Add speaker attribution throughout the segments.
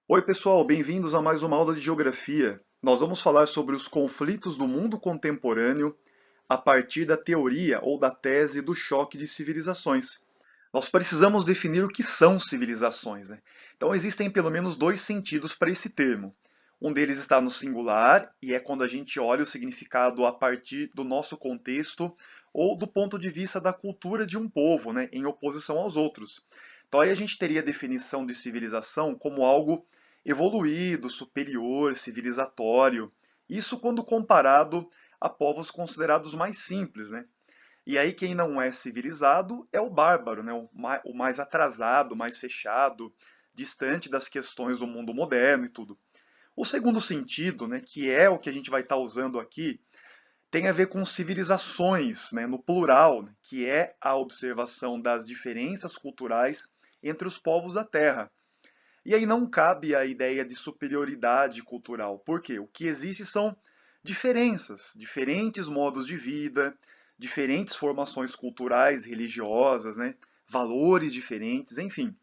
Speaker 1: Oi, pessoal, bem-vindos a mais uma aula de geografia. Nós vamos falar sobre os conflitos do mundo contemporâneo a partir da teoria ou da tese do choque de civilizações. Nós precisamos definir o que são civilizações, né? Então, existem pelo menos dois sentidos para esse termo. Um deles está no singular, e é quando a gente olha o significado a partir do nosso contexto ou do ponto de vista da cultura de um povo, né, em oposição aos outros. Então, aí a gente teria a definição de civilização como algo evoluído, superior, civilizatório. Isso quando comparado a povos considerados mais simples, né? E aí quem não é civilizado é o bárbaro, né? O mais atrasado, mais fechado, distante das questões do mundo moderno e tudo. O segundo sentido, né, que é o que a gente vai estar usando aqui, tem a ver com civilizações, né, no plural, né, que é a observação das diferenças culturais entre os povos da Terra. E aí não cabe a ideia de superioridade cultural. Por quê? O que existe são diferenças, diferentes modos de vida, diferentes formações culturais, religiosas, né? Valores diferentes, enfim.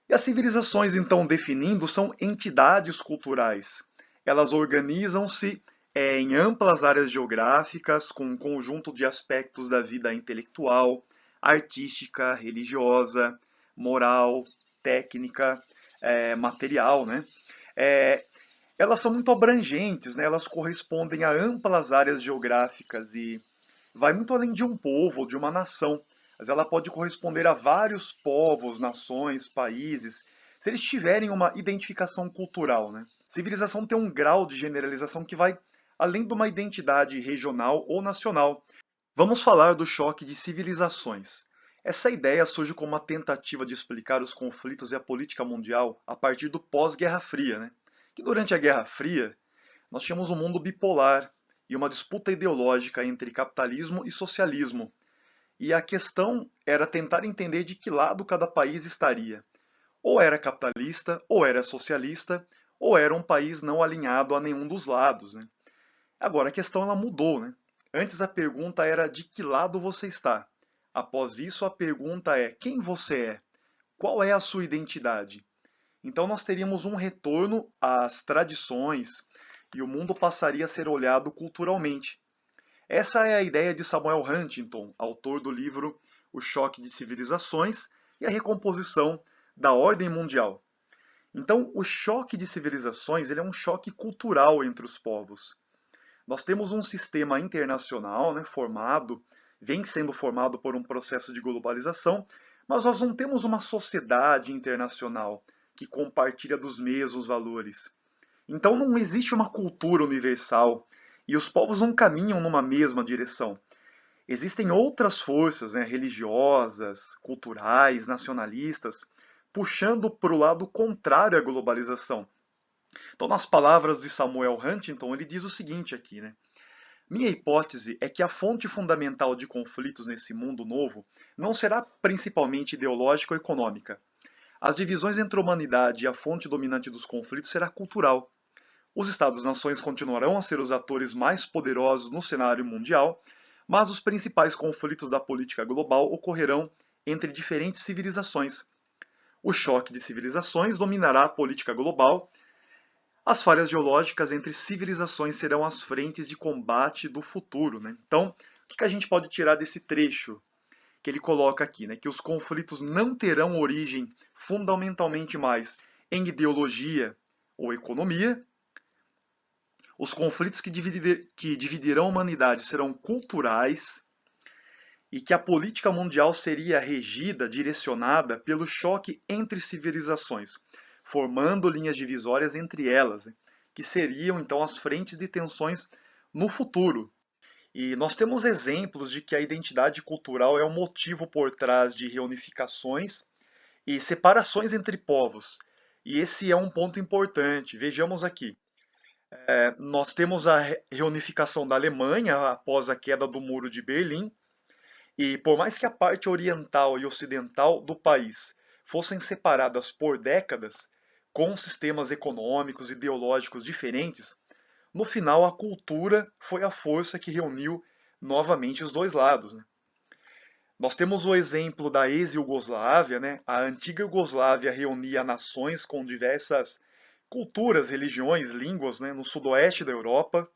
Speaker 1: E as civilizações, então, definindo, são entidades culturais. Elas organizam-se em amplas áreas geográficas, com um conjunto de aspectos da vida intelectual, artística, religiosa, moral, técnica, material, né? É, elas são muito abrangentes, né? Elas correspondem a amplas áreas geográficas e vai muito além de um povo ou de uma nação. Mas ela pode corresponder a vários povos, nações, países, se eles tiverem uma identificação cultural, né? Civilização tem um grau de generalização que vai além de uma identidade regional ou nacional. Vamos falar do choque de civilizações. Essa ideia surge como uma tentativa de explicar os conflitos e a política mundial a partir do pós-Guerra Fria, né? Que durante a Guerra Fria nós tínhamos um mundo bipolar e uma disputa ideológica entre capitalismo e socialismo. E a questão era tentar entender de que lado cada país estaria. Ou era capitalista, ou era socialista, ou era um país não alinhado a nenhum dos lados, né? Agora a questão ela mudou, né? Antes a pergunta era de que lado você está. Após isso a pergunta é quem você é? Qual é a sua identidade? Então nós teríamos um retorno às tradições e o mundo passaria a ser olhado culturalmente. Essa é a ideia de Samuel Huntington, autor do livro O Choque de Civilizações e a Recomposição da Ordem Mundial. Então, o choque de civilizações ele é um choque cultural entre os povos. Nós temos um sistema internacional, né, vem sendo formado por um processo de globalização, mas nós não temos uma sociedade internacional que compartilha dos mesmos valores. Então não existe uma cultura universal e os povos não caminham numa mesma direção. Existem outras forças, né, religiosas, culturais, nacionalistas, puxando para o lado contrário à globalização. Então, nas palavras de Samuel Huntington, ele diz o seguinte aqui, né? Minha hipótese é que a fonte fundamental de conflitos nesse mundo novo não será principalmente ideológica ou econômica. As divisões entre a humanidade e a fonte dominante dos conflitos será cultural. Os Estados-nações continuarão a ser os atores mais poderosos no cenário mundial, mas os principais conflitos da política global ocorrerão entre diferentes civilizações. O choque de civilizações dominará a política global. As falhas geológicas entre civilizações serão as frentes de combate do futuro, né? Então, o que a gente pode tirar desse trecho que ele coloca aqui, né? Que os conflitos não terão origem fundamentalmente mais em ideologia ou economia. Os conflitos que dividirão a humanidade serão culturais e que a política mundial seria regida, direcionada pelo choque entre civilizações, formando linhas divisórias entre elas, né, que seriam então as frentes de tensões no futuro. E nós temos exemplos de que a identidade cultural é o motivo por trás de reunificações e separações entre povos. E esse é um ponto importante. Vejamos aqui. Nós temos a reunificação da Alemanha após a queda do Muro de Berlim, e por mais que a parte oriental e ocidental do país fossem separadas por décadas, com sistemas econômicos e ideológicos diferentes, no final a cultura foi a força que reuniu novamente os dois lados, né? Nós temos o exemplo da ex-Iugoslávia, né? A antiga Iugoslávia reunia nações com diversas culturas, religiões, línguas, né? No sudoeste da Europa.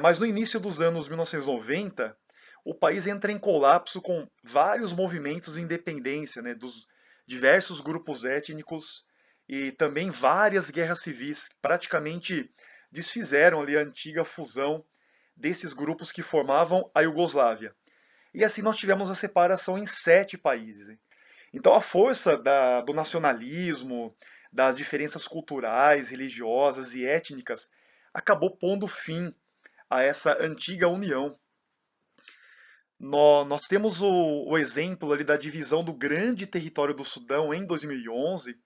Speaker 1: Mas no início dos anos 1990, o país entra em colapso com vários movimentos de independência, né? Dos diversos grupos étnicos e também várias guerras civis que praticamente desfizeram ali a antiga fusão desses grupos que formavam a Iugoslávia. E assim nós tivemos a separação em 7 países. Hein? Então a força do nacionalismo, das diferenças culturais, religiosas e étnicas acabou pondo fim a essa antiga união. Nós temos o exemplo ali da divisão do grande território do Sudão em 2011,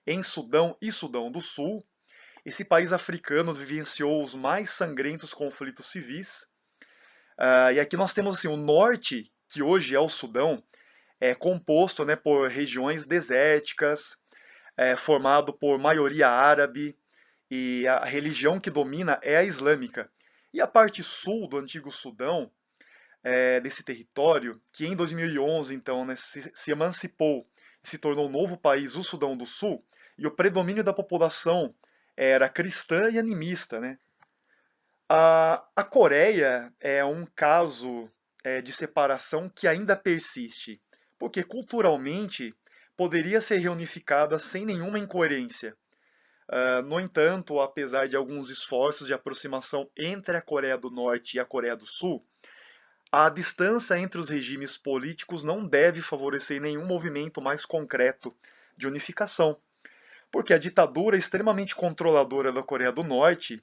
Speaker 1: em Sudão e Sudão do Sul. Esse país africano vivenciou os mais sangrentos conflitos civis. E aqui nós temos assim, o norte, que hoje é o Sudão, é composto, né, por regiões desérticas, formado por maioria árabe, e a religião que domina é a islâmica. E a parte sul do antigo Sudão, desse território, que em 2011 então, né, se emancipou e se tornou um novo país, o Sudão do Sul, e o predomínio da população era cristã e animista. Né? A Coreia é um caso de separação que ainda persiste, porque culturalmente poderia ser reunificada sem nenhuma incoerência. No entanto, apesar de alguns esforços de aproximação entre a Coreia do Norte e a Coreia do Sul, a distância entre os regimes políticos não deve favorecer nenhum movimento mais concreto de unificação, porque a ditadura extremamente controladora da Coreia do Norte,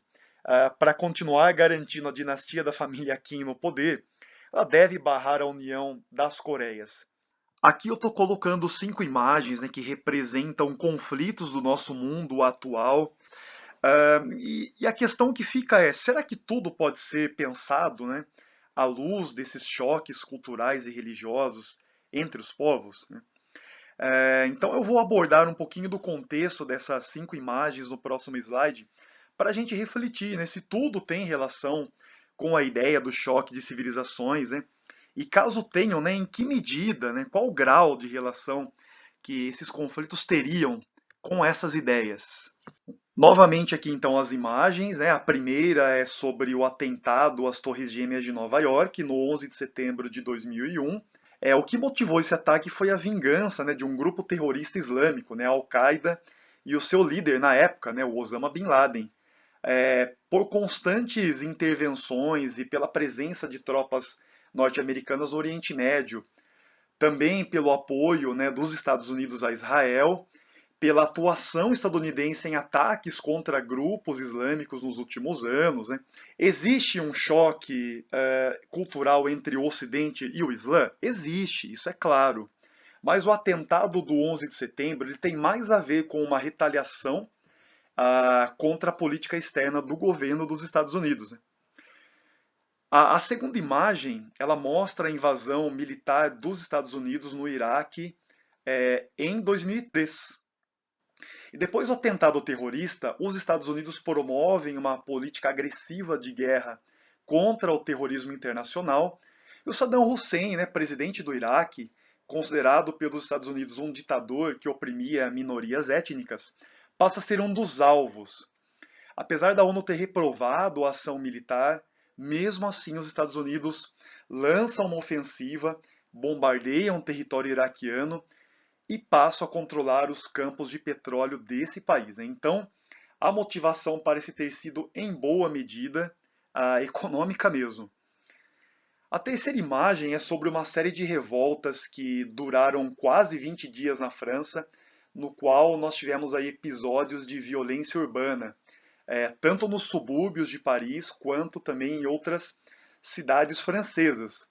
Speaker 1: para continuar garantindo a dinastia da família Kim no poder, ela deve barrar a união das Coreias. Aqui eu estou colocando 5 imagens, né, que representam conflitos do nosso mundo atual. E a questão que fica é, será que tudo pode ser pensado, né, à luz desses choques culturais e religiosos entre os povos? Né? Então eu vou abordar um pouquinho do contexto dessas 5 imagens no próximo slide, para a gente refletir, né, se tudo tem relação com a ideia do choque de civilizações, né? E caso tenham, né, em que medida, né, qual o grau de relação que esses conflitos teriam com essas ideias. Novamente aqui então as imagens, né? A primeira é sobre o atentado às Torres Gêmeas de Nova York no 11 de setembro de 2001. O que motivou esse ataque foi a vingança, né, de um grupo terrorista islâmico, né, Al-Qaeda, e o seu líder na época, né, o Osama Bin Laden. Por constantes intervenções e pela presença de tropas norte-americanas no Oriente Médio, também pelo apoio, né, dos Estados Unidos a Israel, pela atuação estadunidense em ataques contra grupos islâmicos nos últimos anos. Né? Existe um choque cultural entre o Ocidente e o Islã? Existe, isso é claro. Mas o atentado do 11 de setembro ele tem mais a ver com uma retaliação contra a política externa do governo dos Estados Unidos. Né? A segunda imagem ela mostra a invasão militar dos Estados Unidos no Iraque em 2003. E depois do atentado terrorista, os Estados Unidos promovem uma política agressiva de guerra contra o terrorismo internacional. E o Saddam Hussein, né, presidente do Iraque, considerado pelos Estados Unidos um ditador que oprimia minorias étnicas, passa a ser um dos alvos. Apesar da ONU ter reprovado a ação militar, mesmo assim os Estados Unidos lançam uma ofensiva, bombardeiam o território iraquiano e passam a controlar os campos de petróleo desse país. Né? Então, a motivação parece ter sido, em boa medida, econômica mesmo. A terceira imagem é sobre uma série de revoltas que duraram quase 20 dias na França, no qual nós tivemos aí episódios de violência urbana, tanto nos subúrbios de Paris quanto também em outras cidades francesas,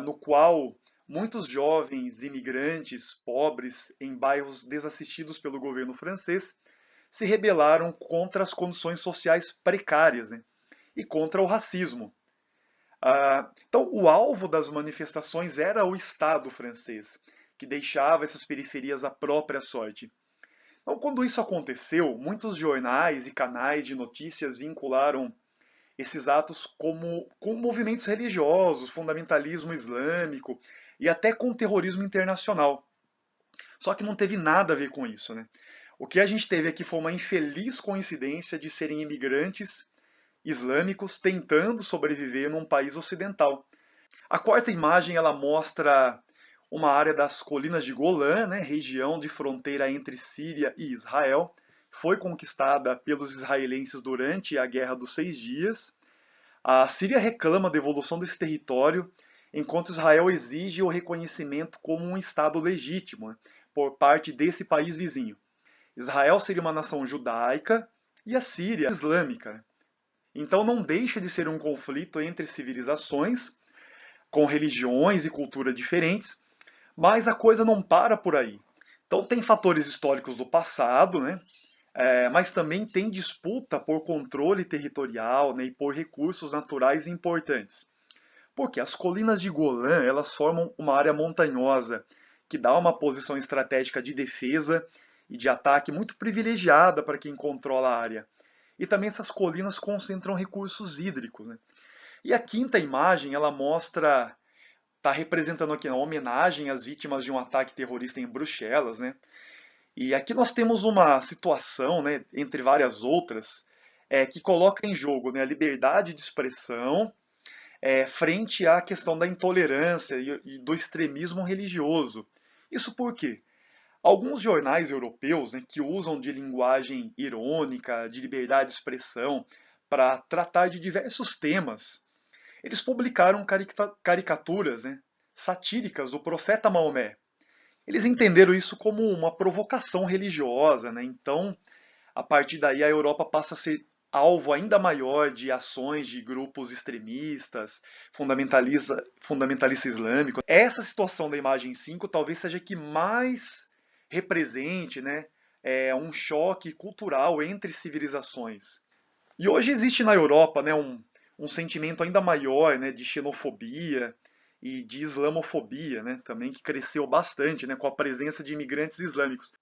Speaker 1: no qual muitos jovens imigrantes pobres em bairros desassistidos pelo governo francês se rebelaram contra as condições sociais precárias, né, e contra o racismo. Então, o alvo das manifestações era o Estado francês, que deixava essas periferias à própria sorte. Então, quando isso aconteceu, muitos jornais e canais de notícias vincularam esses atos com movimentos religiosos, fundamentalismo islâmico e até com terrorismo internacional. Só que não teve nada a ver com isso, né? O que a gente teve aqui foi uma infeliz coincidência de serem imigrantes islâmicos tentando sobreviver num país ocidental. A quarta imagem ela mostra uma área das colinas de Golã, né, região de fronteira entre Síria e Israel. Foi conquistada pelos israelenses durante a Guerra dos Seis Dias. A Síria reclama a devolução desse território, enquanto Israel exige o reconhecimento como um Estado legítimo, né, por parte desse país vizinho. Israel seria uma nação judaica e a Síria islâmica. Então não deixa de ser um conflito entre civilizações, com religiões e culturas diferentes, mas a coisa não para por aí. Então tem fatores históricos do passado, né? Mas também tem disputa por controle territorial, né, e por recursos naturais importantes. Porque as colinas de Golã elas formam uma área montanhosa que dá uma posição estratégica de defesa e de ataque muito privilegiada para quem controla a área. E também essas colinas concentram recursos hídricos, né? E a quinta imagem ela mostra, está representando aqui uma homenagem às vítimas de um ataque terrorista em Bruxelas, né? E aqui nós temos uma situação, né, entre várias outras, que coloca em jogo, né, a liberdade de expressão frente à questão da intolerância e do extremismo religioso. Isso por quê? Alguns jornais europeus, né, que usam de linguagem irônica, de liberdade de expressão, para tratar de diversos temas, eles publicaram caricaturas, né, satíricas do profeta Maomé. Eles entenderam isso como uma provocação religiosa, né? Então, a partir daí, a Europa passa a ser alvo ainda maior de ações de grupos extremistas, fundamentalista islâmico. Essa situação da imagem 5 talvez seja a que mais represente, né, um choque cultural entre civilizações. E hoje existe na Europa, né, um sentimento ainda maior, né, de xenofobia e de islamofobia, né, também que cresceu bastante, né, com a presença de imigrantes islâmicos.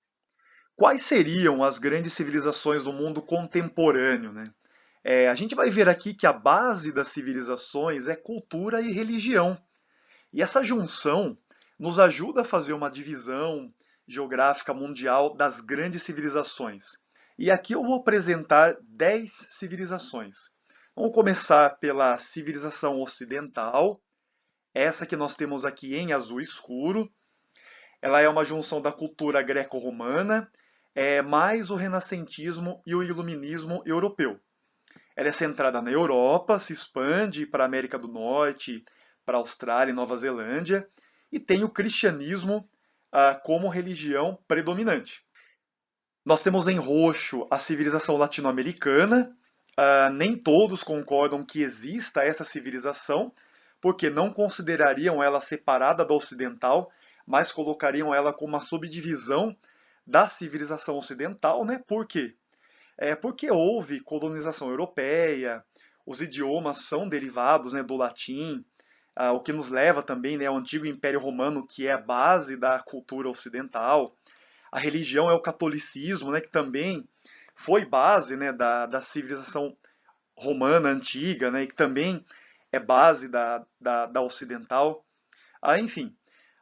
Speaker 1: Quais seriam as grandes civilizações do mundo contemporâneo, né? A gente vai ver aqui que a base das civilizações é cultura e religião. E essa junção nos ajuda a fazer uma divisão geográfica mundial das grandes civilizações. E aqui eu vou apresentar 10 civilizações. Vamos começar pela civilização ocidental, essa que nós temos aqui em azul escuro. Ela é uma junção da cultura greco-romana, mais o renascentismo e o iluminismo europeu. Ela é centrada na Europa, se expande para a América do Norte, para a Austrália e Nova Zelândia, e tem o cristianismo como religião predominante. Nós temos em roxo a civilização latino-americana. Nem todos concordam que exista essa civilização, porque não considerariam ela separada da ocidental, mas colocariam ela como uma subdivisão da civilização ocidental, né? Por quê? Porque houve colonização europeia, os idiomas são derivados, né, do latim, o que nos leva também, né, ao antigo Império Romano, que é a base da cultura ocidental. A religião é o catolicismo, né, que também foi base, né, da civilização romana antiga, né, e que também é base da ocidental. Enfim,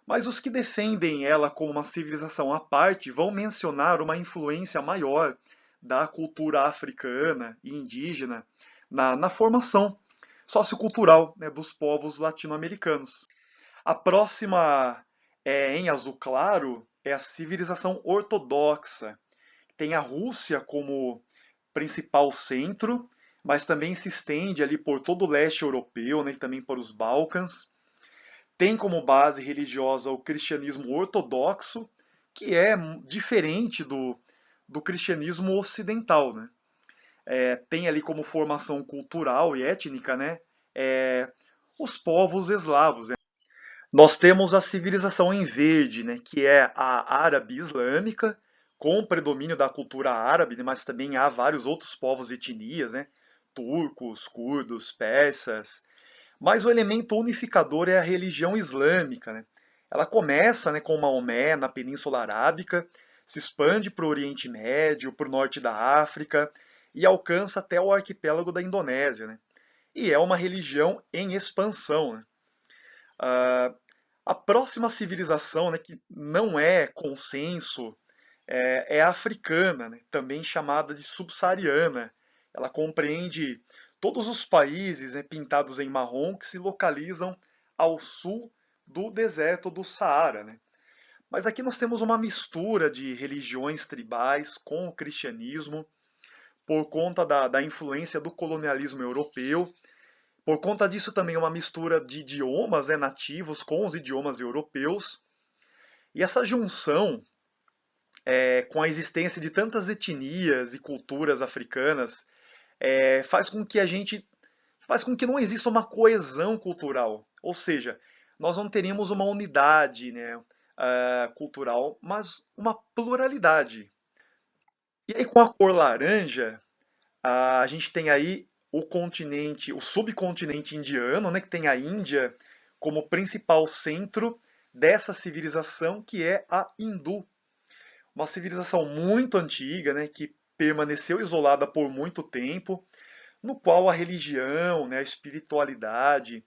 Speaker 1: mas os que defendem ela como uma civilização à parte vão mencionar uma influência maior da cultura africana e indígena na formação sociocultural, né, dos povos latino-americanos. A próxima, em azul claro, é a civilização ortodoxa. Tem a Rússia como principal centro, mas também se estende ali por todo o leste europeu, né, e também por os Balcãs. Tem como base religiosa o cristianismo ortodoxo, que é diferente do cristianismo ocidental, né? Tem ali como formação cultural e étnica, né, os povos eslavos, né? Nós temos a civilização em verde, né, que é a árabe islâmica, com o predomínio da cultura árabe, né, mas também há vários outros povos e etnias, né, turcos, curdos, persas. Mas o elemento unificador é a religião islâmica, né? Ela começa, né, com Maomé na Península Arábica, se expande para o Oriente Médio, para o norte da África e alcança até o arquipélago da Indonésia, né? e é uma religião em expansão, né? Ah, a próxima civilização, né, que não é consenso, é a africana, né, também chamada de subsaariana. Ela compreende todos os países, né, pintados em marrom que se localizam ao sul do deserto do Saara, né? Mas aqui nós temos uma mistura de religiões tribais com o cristianismo, por conta da influência do colonialismo europeu. Por conta disso também uma mistura de idiomas, né, nativos com os idiomas europeus. E essa junção, com a existência de tantas etnias e culturas africanas, faz com que faz com que não exista uma coesão cultural. Ou seja, nós não teríamos uma unidade, né, cultural, mas uma pluralidade. E aí com a cor laranja, a gente tem aí o subcontinente indiano, né, que tem a Índia como principal centro dessa civilização, que é a hindu. Uma civilização muito antiga, né, que permaneceu isolada por muito tempo, no qual a religião, né, a espiritualidade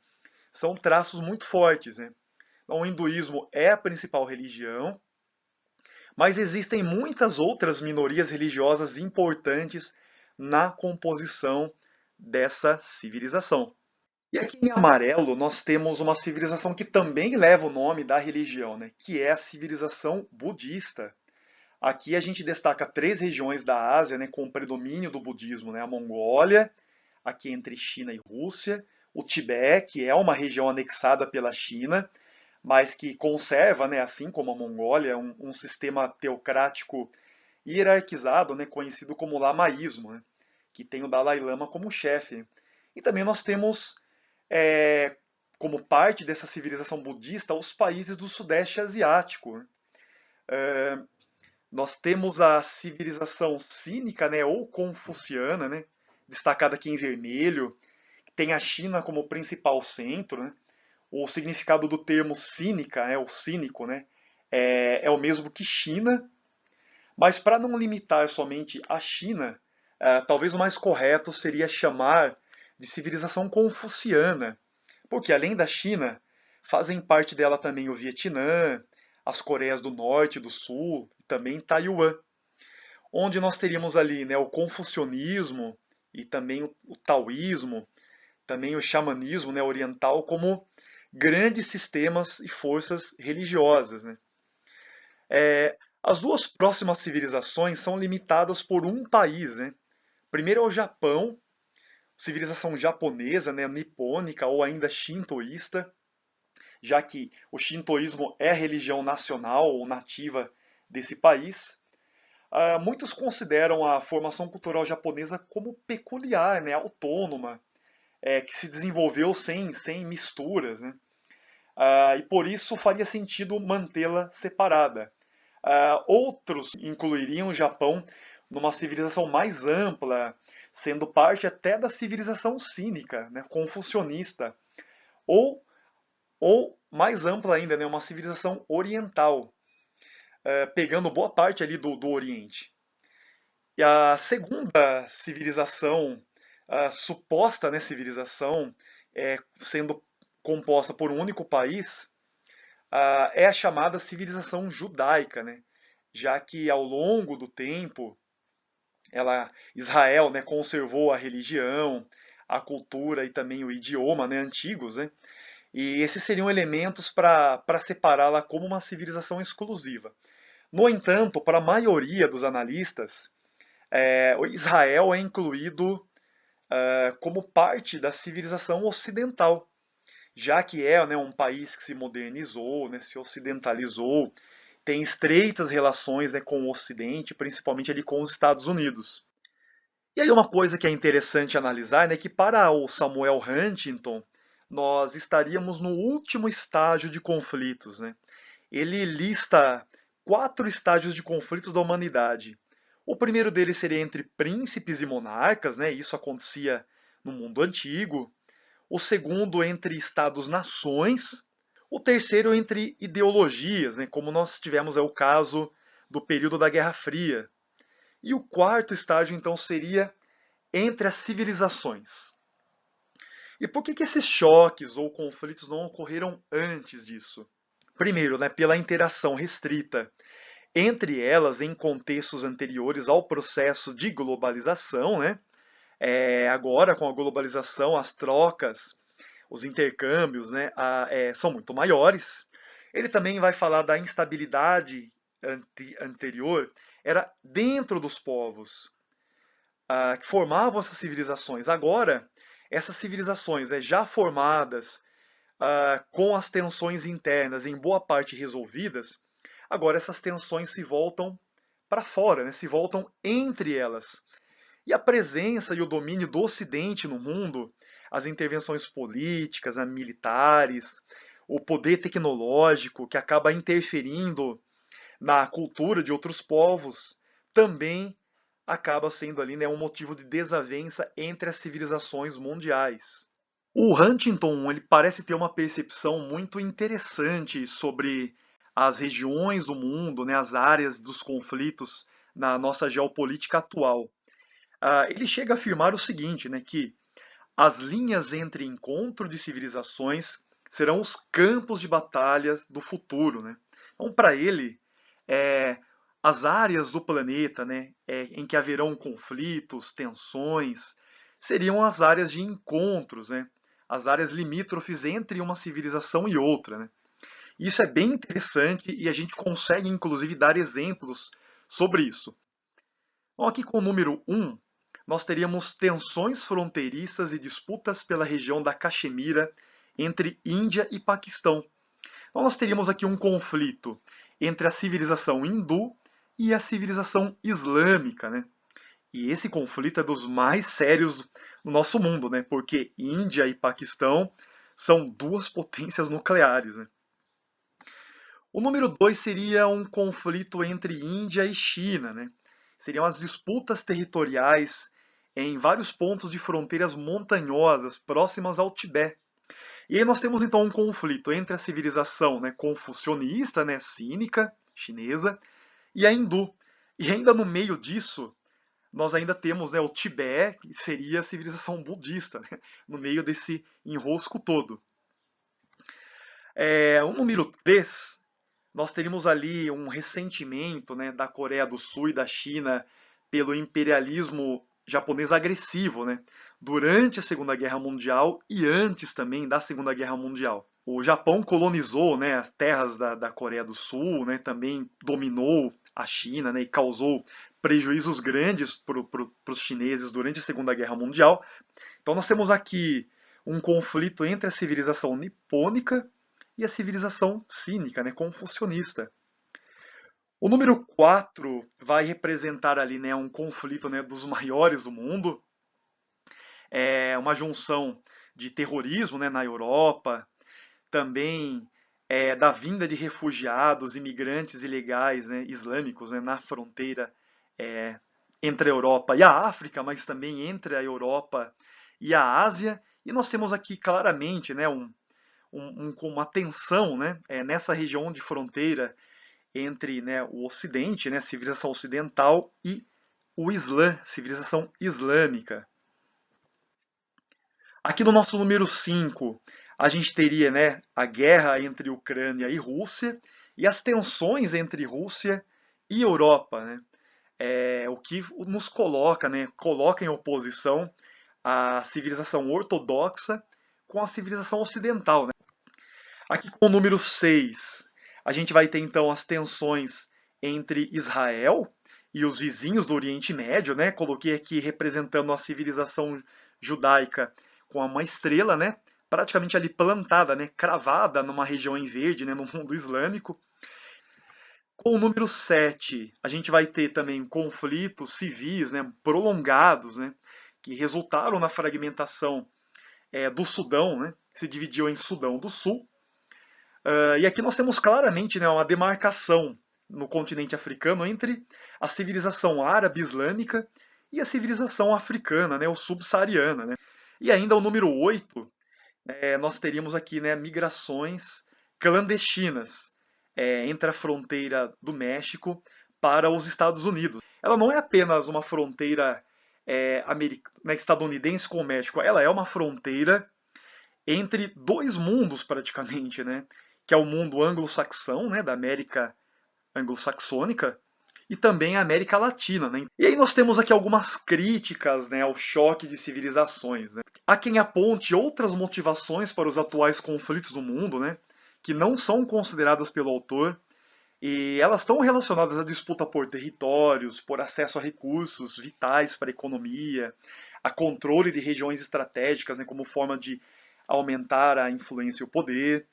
Speaker 1: são traços muito fortes, né? Então, o hinduísmo é a principal religião, mas existem muitas outras minorias religiosas importantes na composição dessa civilização. E aqui em amarelo nós temos uma civilização que também leva o nome da religião, né, que é a civilização budista. Aqui a gente destaca três regiões da Ásia, né, com predomínio do budismo, né, a Mongólia, aqui entre China e Rússia, o Tibete, que é uma região anexada pela China, mas que conserva, né, assim como a Mongólia, um sistema teocrático hierarquizado, né, conhecido como lamaísmo, né, que tem o Dalai Lama como chefe. E também nós temos, é, como parte dessa civilização budista, os países do Sudeste Asiático, né? Nós temos a civilização cínica, né, ou confuciana, né, destacada aqui em vermelho. Tem a China como principal centro, né? O significado do termo cínica, o cínico, né, é o mesmo que China, mas para não limitar somente a China, talvez o mais correto seria chamar de civilização confuciana, porque além da China, fazem parte dela também o Vietnã, as Coreias do Norte e do Sul, e também Taiwan, onde nós teríamos ali, né, o confucionismo e também o taoísmo, também o xamanismo, né, oriental, como grandes sistemas e forças religiosas, né? As duas próximas civilizações são limitadas por um país, né? Primeiro é o Japão, civilização japonesa, né, nipônica ou ainda shintoísta, já que o shintoísmo é a religião nacional ou nativa desse país. Muitos consideram a formação cultural japonesa como peculiar, né, autônoma, que se desenvolveu sem misturas, né? E por isso faria sentido mantê-la separada. Outros incluiriam o Japão numa civilização mais ampla, sendo parte até da civilização cínica, né, confucionista, ou, ou mais ampla ainda, né, uma civilização oriental, pegando boa parte ali do Oriente. E a segunda civilização, a suposta, né, civilização, sendo composta por um único país, é a chamada civilização judaica, né? Já que ao longo do tempo, Israel, né, conservou a religião, a cultura e também o idioma, né, antigos, né? E esses seriam elementos para separá-la como uma civilização exclusiva. No entanto, para a maioria dos analistas, Israel é incluído como parte da civilização ocidental, já que é, né, um país que se modernizou, né, se ocidentalizou, tem estreitas relações, né, com o Ocidente, principalmente ali com os Estados Unidos. E aí uma coisa que é interessante analisar, né, que para o Samuel Huntington, nós estaríamos no último estágio de conflitos, né? Ele lista 4 estágios de conflitos da humanidade. O primeiro deles seria entre príncipes e monarcas, né? Isso acontecia no mundo antigo. O segundo entre estados-nações. O terceiro entre ideologias, né? Como nós tivemos o caso do período da Guerra Fria. E o quarto estágio, então, seria entre as civilizações. E por que que esses choques ou conflitos não ocorreram antes disso? Primeiro, né, pela interação restrita entre elas em contextos anteriores ao processo de globalização, né? Agora, com a globalização, as trocas, os intercâmbios, né, são muito maiores. Ele também vai falar da instabilidade anterior, era dentro dos povos que formavam essas civilizações. Agora, essas civilizações já formadas, com as tensões internas em boa parte resolvidas, agora essas tensões se voltam para fora, né, se voltam entre elas. E a presença e o domínio do Ocidente no mundo, as intervenções políticas, né, militares, o poder tecnológico que acaba interferindo na cultura de outros povos, também acaba sendo ali, né, um motivo de desavença entre as civilizações mundiais. O Huntington ele parece ter uma percepção muito interessante sobre as regiões do mundo, né, as áreas dos conflitos na nossa geopolítica atual. Ele chega a afirmar o seguinte, né, que as linhas entre encontro de civilizações serão os campos de batalhas do futuro. Né? Então, para ele, as áreas do planeta, né, em que haverão conflitos, tensões, seriam as áreas de encontros, né? As áreas limítrofes entre uma civilização e outra. Né? Isso é bem interessante e a gente consegue, inclusive, dar exemplos sobre isso. Então, aqui com o número 1, nós teríamos tensões fronteiriças e disputas pela região da Caxemira entre Índia e Paquistão. Então, nós teríamos aqui um conflito entre a civilização hindu e a civilização islâmica, né? E esse conflito é dos mais sérios no nosso mundo, né? Porque Índia e Paquistão são duas potências nucleares, né? O número 2 seria um conflito entre Índia e China, né? Seriam as disputas territoriais em vários pontos de fronteiras montanhosas próximas ao Tibete. E aí nós temos então um conflito entre a civilização, né, confucionista, né, cínica, chinesa, e a hindu. E ainda no meio disso, nós ainda temos, né, o Tibete, que seria a civilização budista, né, no meio desse enrosco todo. O número 3, nós teríamos ali um ressentimento, né, da Coreia do Sul e da China pelo imperialismo japonês agressivo, né, durante a Segunda Guerra Mundial e antes também da Segunda Guerra Mundial. O Japão colonizou, né, as terras da Coreia do Sul, né, também dominou a China, né, e causou prejuízos grandes para os chineses durante a Segunda Guerra Mundial. Então nós temos aqui um conflito entre a civilização nipônica e a civilização cínica, né, confucionista. O número 4 vai representar ali, né, um conflito, né, dos maiores do mundo, uma junção de terrorismo, né, na Europa, também da vinda de refugiados, imigrantes ilegais, né, islâmicos, né, na fronteira entre a Europa e a África, mas também entre a Europa e a Ásia. E nós temos aqui claramente, né, uma tensão, né, nessa região de fronteira entre, né, o Ocidente, né, civilização ocidental, e o Islã, civilização islâmica. Aqui no nosso número 5, a gente teria, né, a guerra entre Ucrânia e Rússia e as tensões entre Rússia e Europa, né? O que nos coloca, né, coloca em oposição a civilização ortodoxa com a civilização ocidental. Né? Aqui com o número 6, a gente vai ter então as tensões entre Israel e os vizinhos do Oriente Médio, né? Coloquei aqui representando a civilização judaica com uma estrela, né? Praticamente ali plantada, né? Cravada numa região em verde, né? No mundo islâmico. Com o número 7, a gente vai ter também conflitos civis, né? Prolongados, né? Que resultaram na fragmentação do Sudão, né? Que se dividiu em Sudão do Sul. E aqui nós temos claramente, né, uma demarcação no continente africano entre a civilização árabe islâmica e a civilização africana, né, ou subsaariana. Né? E ainda o número 8, nós teríamos aqui, né, migrações clandestinas entre a fronteira do México para os Estados Unidos. Ela não é apenas uma fronteira estadunidense com o México, ela é uma fronteira entre dois mundos praticamente, né? Que é o mundo anglo-saxão, né, da América anglo-saxônica, e também a América Latina, né? E aí nós temos aqui algumas críticas, né, ao choque de civilizações, né? Há quem aponte outras motivações para os atuais conflitos do mundo, né, que não são consideradas pelo autor, e elas estão relacionadas à disputa por territórios, por acesso a recursos vitais para a economia, a controle de regiões estratégicas, né, como forma de aumentar a influência e o poder.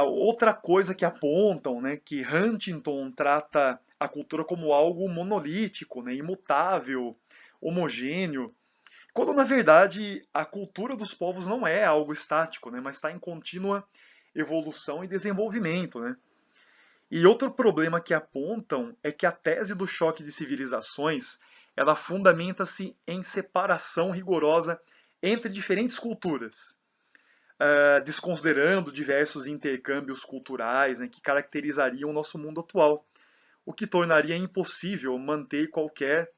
Speaker 1: Outra coisa que apontam, né, que Huntington trata a cultura como algo monolítico, né, imutável, homogêneo, quando na verdade a cultura dos povos não é algo estático, né, mas está em contínua evolução e desenvolvimento, né? E outro problema que apontam é que a tese do choque de civilizações ela fundamenta-se em separação rigorosa entre diferentes culturas, desconsiderando diversos intercâmbios culturais, né, que caracterizariam o nosso mundo atual, o que tornaria impossível manter qualquer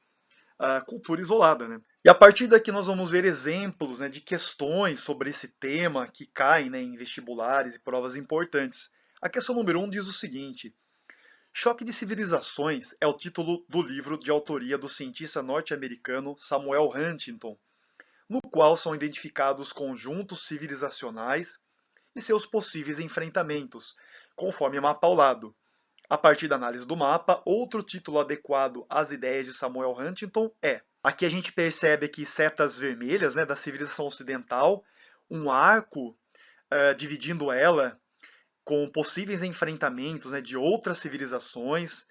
Speaker 1: cultura isolada. Né? E a partir daqui nós vamos ver exemplos, né, de questões sobre esse tema que caem, né, em vestibulares e provas importantes. A questão número 1 diz o seguinte: Choque de Civilizações é o título do livro de autoria do cientista norte-americano Samuel Huntington, no qual são identificados conjuntos civilizacionais e seus possíveis enfrentamentos, conforme mapa ao lado. A partir da análise do mapa, outro título adequado às ideias de Samuel Huntington é: aqui a gente percebe aqui setas vermelhas, né, da civilização ocidental, um arco dividindo ela com possíveis enfrentamentos, né, de outras civilizações,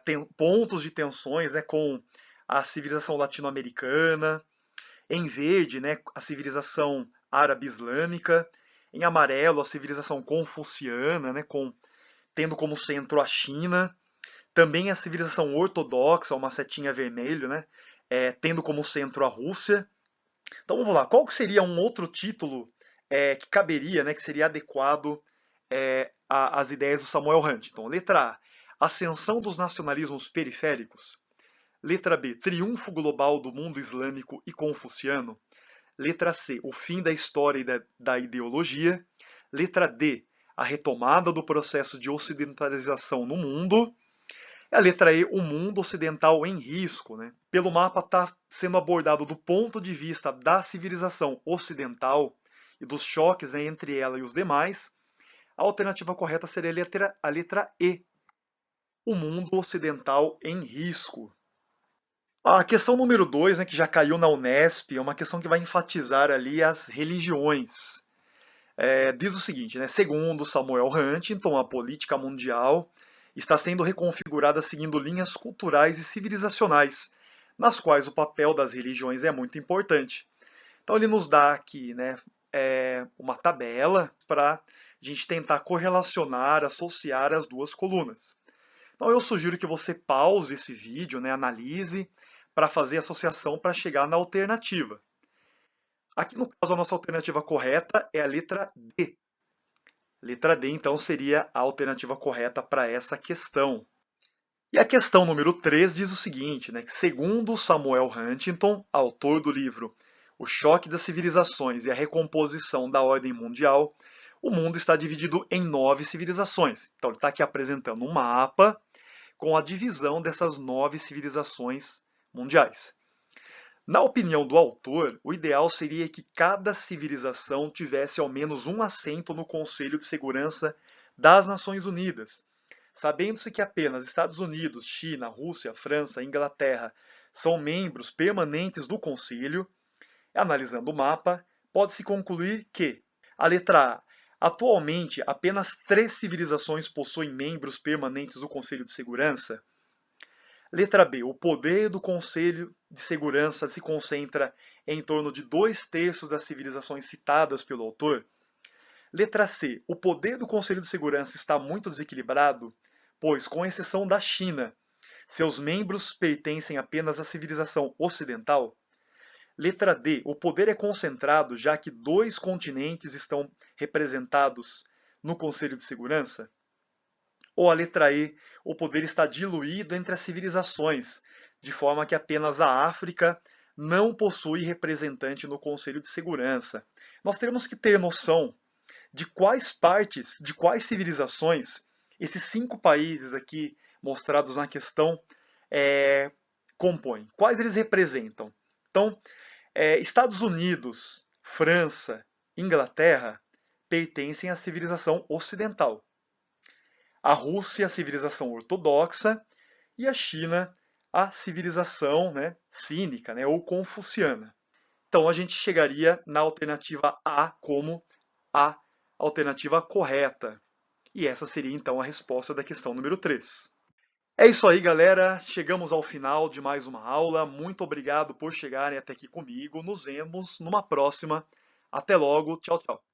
Speaker 1: tem pontos de tensões, né, com a civilização latino-americana, em verde, né, a civilização árabe-islâmica, em amarelo a civilização confuciana, né, tendo como centro a China, também a civilização ortodoxa, uma setinha vermelha, né, tendo como centro a Rússia. Então vamos lá, qual que seria um outro título que caberia, né, que seria adequado às ideias do Samuel Huntington? Letra A, Ascensão dos nacionalismos periféricos. Letra B, Triunfo global do mundo islâmico e confuciano. Letra C, O fim da história e da ideologia. Letra D, A retomada do processo de ocidentalização no mundo. A letra E, O mundo ocidental em risco. Né? Pelo mapa está sendo abordado do ponto de vista da civilização ocidental e dos choques, né, entre ela e os demais. A alternativa correta seria a letra E, O mundo ocidental em risco. A questão número 2, né, que já caiu na Unesp, é uma questão que vai enfatizar ali as religiões. Diz o seguinte, né, segundo Samuel Huntington, a política mundial está sendo reconfigurada seguindo linhas culturais e civilizacionais, nas quais o papel das religiões é muito importante. Então ele nos dá aqui, né, uma tabela para a gente tentar correlacionar, associar as duas colunas. Então eu sugiro que você pause esse vídeo, né, analise, para fazer a associação para chegar na alternativa. Aqui no caso a nossa alternativa correta é a letra D. Letra D, então, seria a alternativa correta para essa questão. E a questão número 3 diz o seguinte, né, que segundo Samuel Huntington, autor do livro O Choque das Civilizações e a Recomposição da Ordem Mundial, o mundo está dividido em 9 civilizações. Então ele está aqui apresentando um mapa com a divisão dessas 9 civilizações mundiais. Na opinião do autor, o ideal seria que cada civilização tivesse ao menos um assento no Conselho de Segurança das Nações Unidas. Sabendo-se que apenas Estados Unidos, China, Rússia, França e Inglaterra são membros permanentes do Conselho, analisando o mapa, pode-se concluir que a letra A. Atualmente, apenas 3 civilizações possuem membros permanentes do Conselho de Segurança. Letra B. O poder do Conselho de Segurança se concentra em torno de 2/3 das civilizações citadas pelo autor. Letra C. O poder do Conselho de Segurança está muito desequilibrado, pois, com exceção da China, seus membros pertencem apenas à civilização ocidental. Letra D. O poder é concentrado, já que 2 continentes estão representados no Conselho de Segurança. Ou a letra E, o poder está diluído entre as civilizações, de forma que apenas a África não possui representante no Conselho de Segurança. Nós teremos que ter noção de quais partes, de quais civilizações esses 5 países aqui mostrados na questão compõem, quais eles representam. Então, Estados Unidos, França, Inglaterra pertencem à civilização ocidental. A Rússia, a civilização ortodoxa, e a China, a civilização cínica, ou confuciana. Então a gente chegaria na alternativa A como a alternativa correta. E essa seria então a resposta da questão número 3. É isso aí, galera. Chegamos ao final de mais uma aula. Muito obrigado por chegarem até aqui comigo. Nos vemos numa próxima. Até logo. Tchau, tchau.